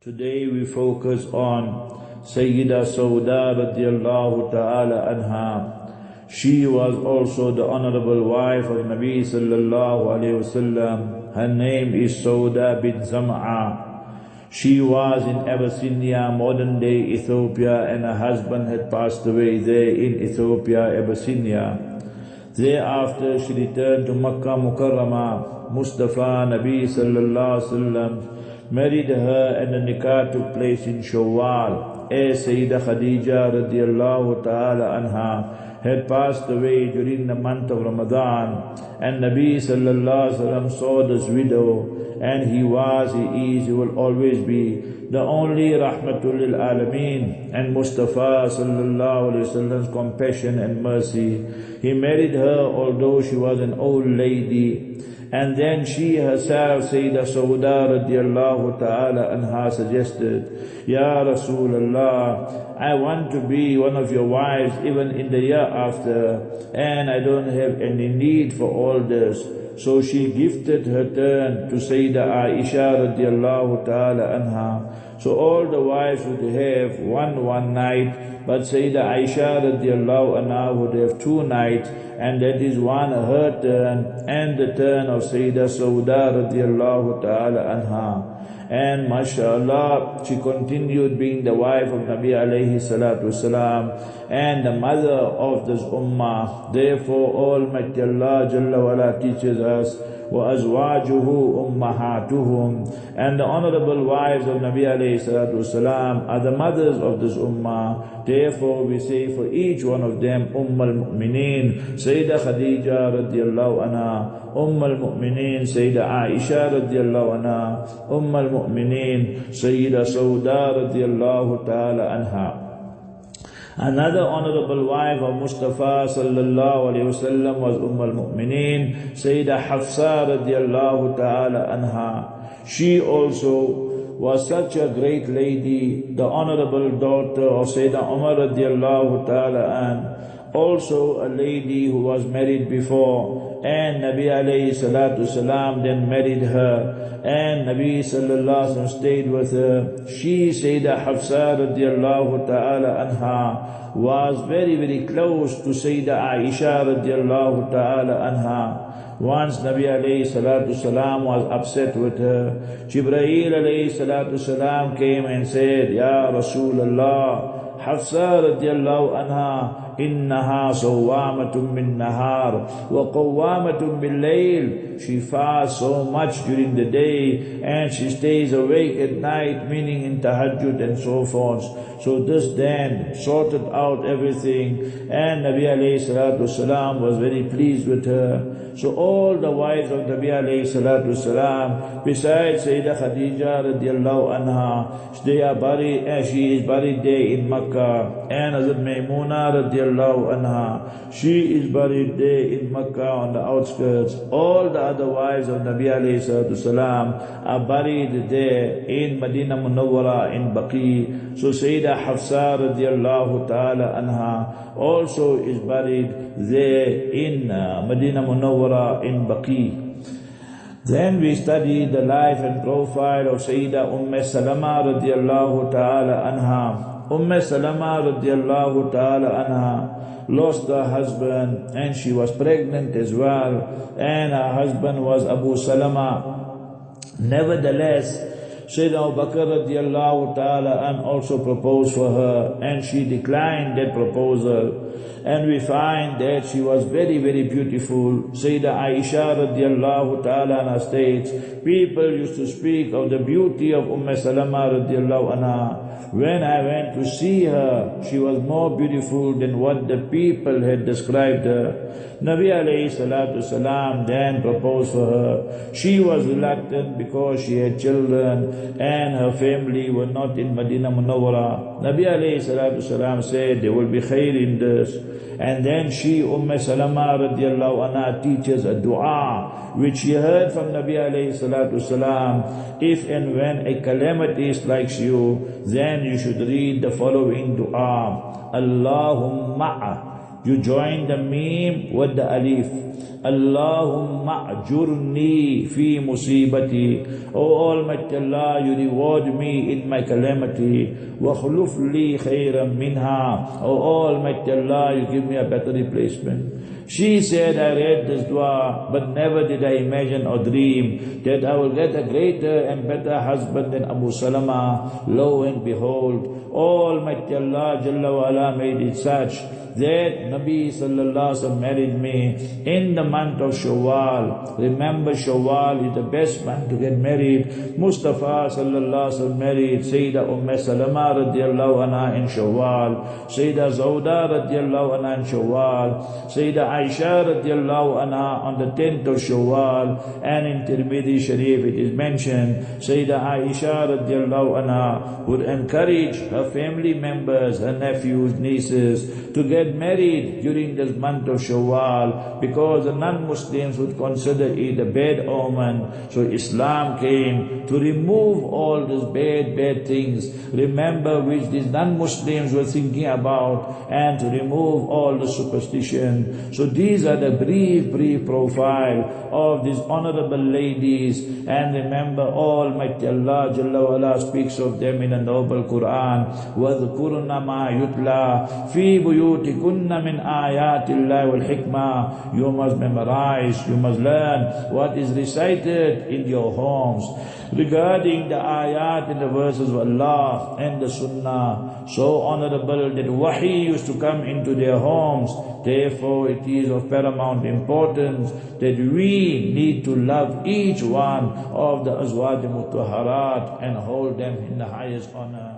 Today we focus on Sayyida Saudah radiallahu ta'ala anha. She was also the honorable wife of Nabi sallallahu alayhi wasallam. Her name is Saudah bint Zam'ah. She was in Abyssinia, modern day Ethiopia, and her husband had passed away there in Ethiopia, Abyssinia. Thereafter she returned to Makkah Mukarramah. Mustafa Nabi sallallahu alayhi wasallam married her, and the nikah took place in Shawwal. As Sayyida Khadija radiallahu ta'ala anha had passed away during the month of Ramadan, and Nabi sallallahu alaihi wasallam saw this widow, and he will always be the only rahmatul lil alameen, and Mustafa sallallahu alaihi wasallam's compassion and mercy. He married her although she was an old lady. And then she herself, Sayyida Saudah radiallahu ta'ala anha, suggested, Ya Rasulullah, I want to be one of your wives even in the year after, and I don't have any need for all this. So she gifted her turn to Sayyida Aisha radiallahu ta'ala anha. So all the wives would have one night, but Sayyida Aisha radiallahu anha would have 2 nights, and that is one her turn and the turn of Sayyida Saudah radiallahu ta'ala anha. And mashallah, she continued being the wife of Nabi alayhi salatu wasalam and the mother of this ummah. Therefore Almighty Allah Jalla wala teaches us, وَأَزْوَاجُهُ أُمَّهَاتُهُمْ, and the honorable wives of Nabi alayhi salatu wasalam are the mothers of this ummah. Therefore we say for each one of them al-Mu'mineen, Sayyida Khadija radiallahu anha, al-Mu'mineen, Sayyida Aisha radiallahu anha, al-Mu'mineen, Sayyida Saudah radiallahu ta'ala anha. Another honorable wife of Mustafa sallallahu alayhi wasallam was al-Mu'mineen, Sayyida Hafsa radiallahu ta'ala anha. She also was such a great lady, the honorable daughter of Sayyidina Umar radiallahu ta'ala an, also a lady who was married before, and Nabi alayhi salatu salam then married her, and Nabi sallallahu alayhi wasallam stayed with her. She, Sayyida Hafsa radiallahu ta'ala anha, was very close to Sayyida Aisha radiallahu ta'ala anha. Once Nabi alayhi salatu salam was upset with her. Jibreel alayhi salatu salam came and said, Ya Rasulullah, Hafsa radiallahu anha, innaha sawwamatun min nahar wa qawwamatun bil layl. She fasts so much during the day and she stays awake at night, meaning in tahajjud and so forth. So this then sorted out everything, and Nabi alayhi salatu salam was very pleased with her. So all the wives of Nabi alayhi salatu salam, besides Sayyida Khadija radiallahu anha, they are buried, and she is buried there in Makkah, and Hazrat Maimuna radiallahu anha, she is buried there in Makkah on the outskirts. All the other wives of Nabi alayhi salatu salam are buried there in Medina Munawwara in Baqi. So Sayyida Hafsa radiallahu ta'ala anha also is buried there in Medina Munawwara in Baqi. Then we study the life and profile of Sayyida Salama radiallahu ta'ala anha. Salama radiallahu ta'ala anha lost her husband, and she was pregnant as well, and her husband was Abu Salama. Nevertheless, Sayyidina Abu Bakr radiallahu ta'ala and also proposed for her, and she declined that proposal. And we find that she was very beautiful. Sayyida Aisha radiallahu ta'ala states, people used to speak of the beauty of Salama radiallahu anha. When I went to see her, she was more beautiful than what the people had described her. Nabi alayhi salatu salam then proposed for her. She was reluctant because she had children and her family were not in Medina Munawwara. Nabi alayhi salatu salam said there will be khair in this. And then she, Salama radiallahu anha, teaches a dua which she heard from Nabi alayhi salatu salam. If and when a calamity strikes you, then you should read the following dua. Allahumma, you join the mim with the alif. Allahumma ajurni fi musibati. O Almighty Allah, you reward me in my calamity. Wa khuluf li khayran minha. O Almighty Allah, you give me a better replacement. She said, I read this dua, but never did I imagine or dream that I will get a greater and better husband than Abu Salama. Lo and behold, Almighty Allah Jalla wa Ala made it such that Nabi Sallallahu Alaihi Wasallam married me in the month of Shawwal. Remember, Shawwal is the best month to get married. Mustafa Sallallahu Alaihi Wasallam married Sayyidah Salama radiallahu anha in Shawwal, Sayyidah Saudah radiallahu anha in Shawwal, Sayyidah Aisha radiallahu anha on the 10th of Shawwal, and in Tirmidhi Sharif it is mentioned, Sayyidah Aisha radiallahu anha would encourage her family members, her nephews, nieces, to get married during this month of Shawwal, because the non-Muslims would consider it a bad omen. So Islam came to remove all these bad things, remember, which these non-Muslims were thinking about, and to remove all the superstition. So these are the brief profile of these honorable ladies. And remember, Almighty Allah Jalla wa Ala speaks of them in the noble Quran. وَذْكُرْنَ مَا يُتْلَى فِي بُيُوتِكُنَّ مِنْ آيَاتِ اللَّهِ وَالْحِكْمَةِ. You must memorize, you must learn what is recited in your homes regarding the ayat and the verses of Allah and the Sunnah. So honorable that wahi used to come into their homes. Therefore it is of paramount importance that we need to love each one of the Azwaj Mutahharat and hold them in the highest honor.